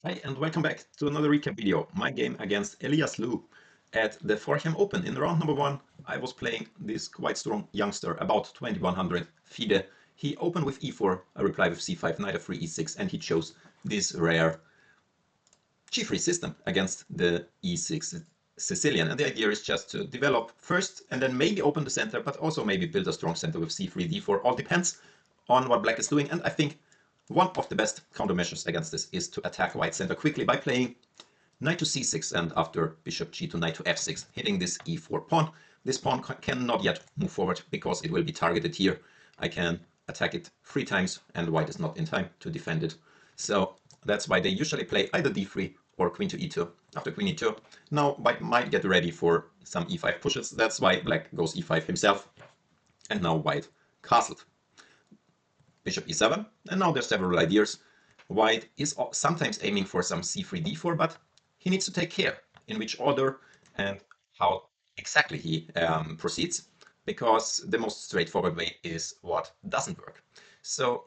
Hi, and welcome back to another recap video. My game against Elias Liu at the Forcham Open. In round number one, I was playing this quite strong youngster, about 2100 FIDE. He opened with e4, a reply with c5, knight f3, e6, and he chose this rare g3 system against the e6 Sicilian. And the idea is just to develop first and then maybe open the center, but also maybe build a strong center with c3, d4. All depends on what black is doing. And I think one of the best countermeasures against this is to attack white center quickly by playing knight to c6 and after bishop g to knight to f6, hitting this e4 pawn. This pawn cannot yet move forward because it will be targeted here. I can attack it 3 times and white is not in time to defend it. So that's why they usually play either d3 or queen to e2. After queen e2, now white might get ready for some e5 pushes. That's why black goes e5 himself. And now white castled. Bishop e7, and now there's several ideas. White is sometimes aiming for some c3, d4, but he needs to take care in which order and how exactly he proceeds, because the most straightforward way is what doesn't work. So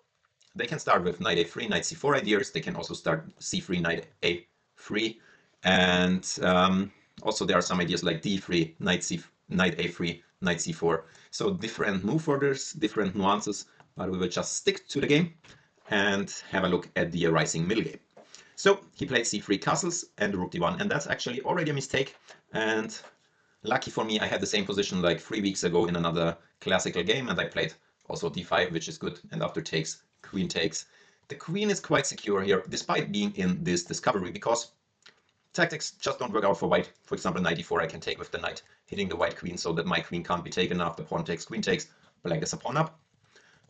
they can start with knight a3, knight c4 ideas. They can also start c3, knight a3, and also there are some ideas like d3, knight a3, knight c4. So different move orders, different nuances, but we will just stick to the game and have a look at the rising middle game. So he played c3 castles and rook d1, and that's actually already a mistake. And lucky for me, I had the same position like 3 weeks ago in another classical game, and I played also d5, which is good. And after takes, queen takes. The queen is quite secure here, despite being in this discovery, because tactics just don't work out for white. For example, knight e4 I can take with the knight, hitting the white queen so that my queen can't be taken after pawn takes, queen takes, black is a pawn up.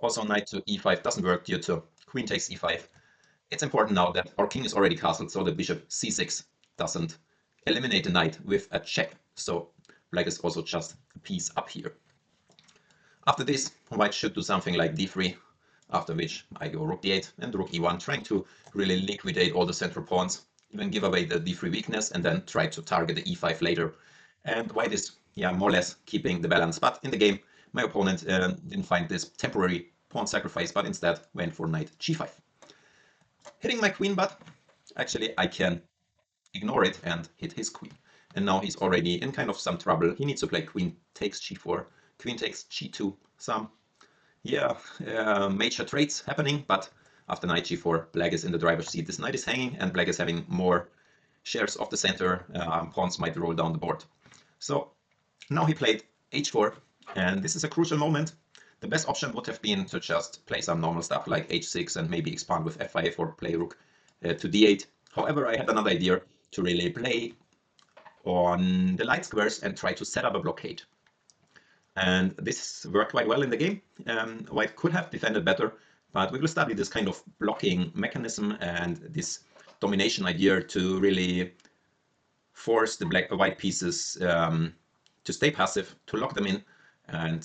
Also, knight to e5 doesn't work due to queen takes e5. It's important now that our king is already castled, so that bishop c6 doesn't eliminate the knight with a check. So black is also just a piece up here. After this, white should do something like d3, after which I go rook d8 and rook e1, trying to really liquidate all the central pawns, even give away the d3 weakness, and then try to target the e5 later. And white is, more or less keeping the balance. But in the game, my opponent didn't find this temporary pawn sacrifice, but instead went for knight g5. Hitting my queen, but actually I can ignore it and hit his queen. And now he's already in kind of some trouble. He needs to play queen takes g4, queen takes g2, some, major trades happening, but after knight g4, black is in the driver's seat. This knight is hanging, and black is having more shares of the center. Pawns might roll down the board. So now he played h4, and this is a crucial moment. The best option would have been to just play some normal stuff like h6 and maybe expand with f5 or play rook to d8. However, I had another idea to really play on the light squares and try to set up a blockade. And this worked quite well in the game. White could have defended better, but we will study this kind of blocking mechanism and this domination idea to really force the white pieces to stay passive, to lock them in. And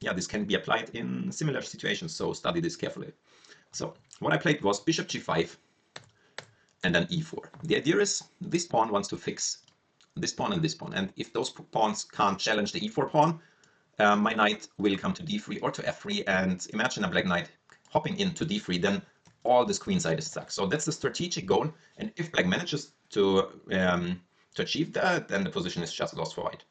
this can be applied in similar situations, so study this carefully. So what I played was bishop g5 and then e4. The idea is this pawn wants to fix this pawn and this pawn, and if those pawns can't challenge the e4 pawn, my knight will come to d3 or to f3, and imagine a black knight hopping into d3, then all this queen side is stuck. So that's the strategic goal, and if black manages to achieve that, then the position is just lost for white.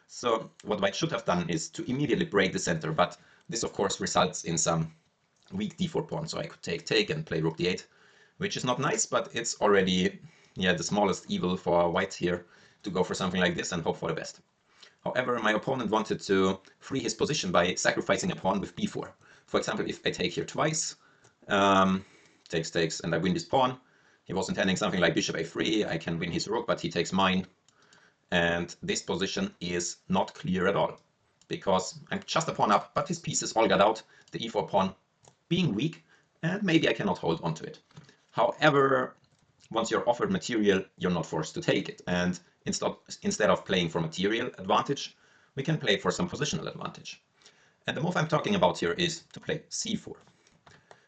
So what white should have done is to immediately break the center, but this of course results in some weak d4 pawn. So I could take and play rook d8, which is not nice, but it's already the smallest evil for white here to go for something like this and hope for the best. However, my opponent wanted to free his position by sacrificing a pawn with b4. For example, if I take here twice, takes, and I win this pawn, he was intending something like bishop a3, I can win his rook, but he takes mine. And this position is not clear at all, because I'm just a pawn up, but his pieces all got out, the e4 pawn being weak, and maybe I cannot hold onto it. However, once you're offered material, you're not forced to take it. And instead of playing for material advantage, we can play for some positional advantage. And the move I'm talking about here is to play c4.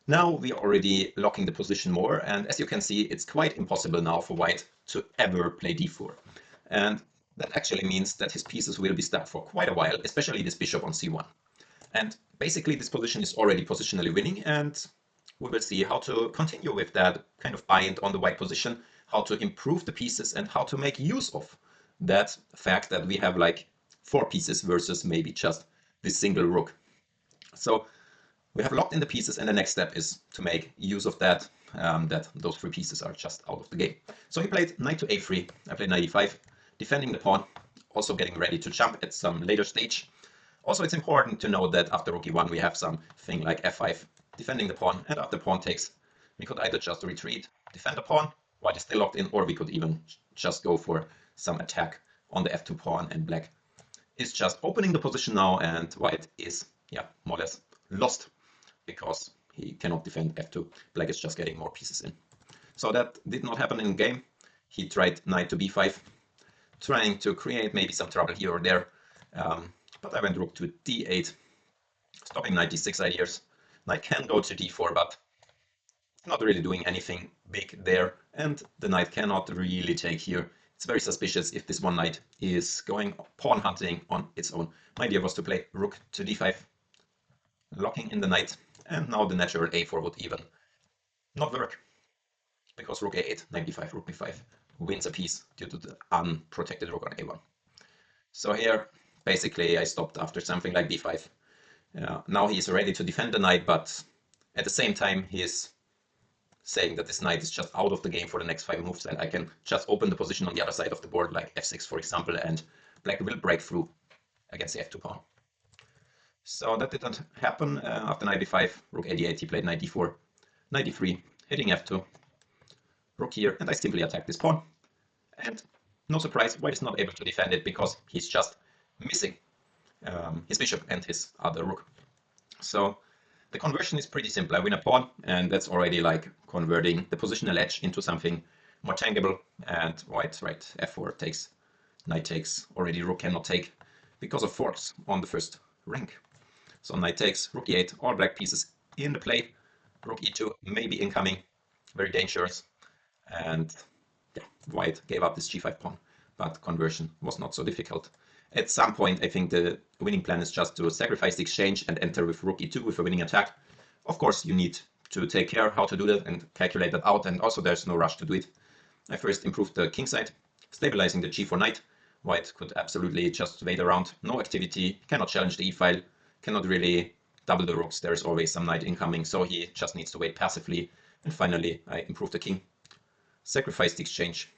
Now we are already locking the position more, and as you can see, it's quite impossible now for white to ever play d4. And that actually means that his pieces will be stuck for quite a while, especially this bishop on c1. And basically this position is already positionally winning, and we will see how to continue with that kind of bind on the white position, how to improve the pieces, and how to make use of that fact that we have like 4 pieces versus maybe just this single rook. So we have locked in the pieces, and the next step is to make use of that, that those 3 pieces are just out of the game. So he played knight to a3, I played knight e5, defending the pawn, also getting ready to jump at some later stage. Also, it's important to know that after rook e1 we have something like f5, defending the pawn, and after pawn takes, we could either just retreat, defend the pawn, while it's still locked in, or we could even just go for some attack on the f2 pawn, and black is just opening the position now, and white is, yeah, more or less lost because he cannot defend f2. Black is just getting more pieces in. So that did not happen in game. He tried knight to b5, trying to create maybe some trouble here or there. But I went rook to d8, stopping knight d6 ideas. Knight can go to d4, but not really doing anything big there. And the knight cannot really take here. It's very suspicious if this one knight is going pawn hunting on its own. My idea was to play rook to d5, locking in the knight. And now the natural a4 would even not work, because rook a8, knight b5, rook b5 wins a piece due to the unprotected rook on a1. So here, basically, I stopped after something like b5. Now he is ready to defend the knight, but at the same time, he is saying that this knight is just out of the game for the next 5 moves, and I can just open the position on the other side of the board, like f6, for example, and black will break through against the f2 pawn. So that didn't happen. After knight b5, rook a d8, he played knight d4, knight d3, hitting f2, rook here, and I simply attack this pawn. And no surprise, white is not able to defend it because he's just missing his bishop and his other rook. So the conversion is pretty simple. I win a pawn, and that's already like converting the positional edge into something more tangible. And white, right, f4 takes, knight takes, already rook cannot take because of forks on the first rank. So knight takes, rook e8, all black pieces in the play, rook e2 maybe incoming, very dangerous. And yeah, white gave up this g5 pawn, but conversion was not so difficult. At some point, I think the winning plan is just to sacrifice the exchange and enter with rook e2 with a winning attack. Of course, you need to take care how to do that and calculate that out, and also there's no rush to do it. I first improved the king side, stabilizing the g4 knight. White could absolutely just wait around, no activity, cannot challenge the e-file, cannot really double the rooks, there's always some knight incoming, so he just needs to wait passively. And finally, I improved the king, sacrificed the exchange,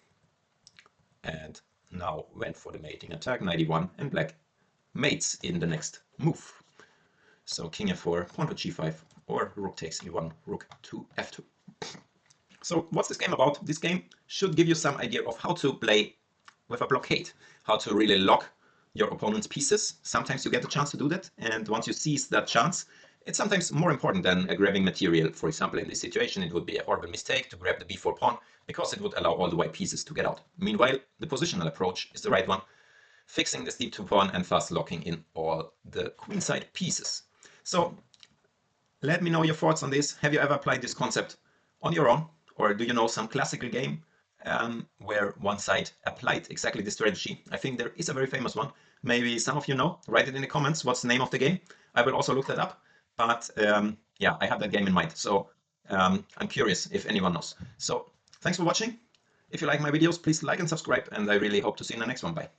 and now went for the mating attack, knight e1, and black mates in the next move. So king f4, pawn to g5, or rook takes e1, rook to f2. So what's this game about? This game should give you some idea of how to play with a blockade, how to really lock your opponent's pieces. Sometimes you get a chance to do that, and once you seize that chance, it's sometimes more important than grabbing material. For example, in this situation, it would be a horrible mistake to grab the b4 pawn, because it would allow all the white pieces to get out. Meanwhile, the positional approach is the right one, fixing the d2 pawn and thus locking in all the queenside pieces. So let me know your thoughts on this. Have you ever applied this concept on your own? Or do you know some classical game where one side applied exactly this strategy? I think there is a very famous one. Maybe some of you know. Write it in the comments. What's the name of the game? I will also look that up. But yeah, I have that game in mind. So I'm curious if anyone knows. So thanks for watching. If you like my videos, please like and subscribe. And I really hope to see you in the next one. Bye.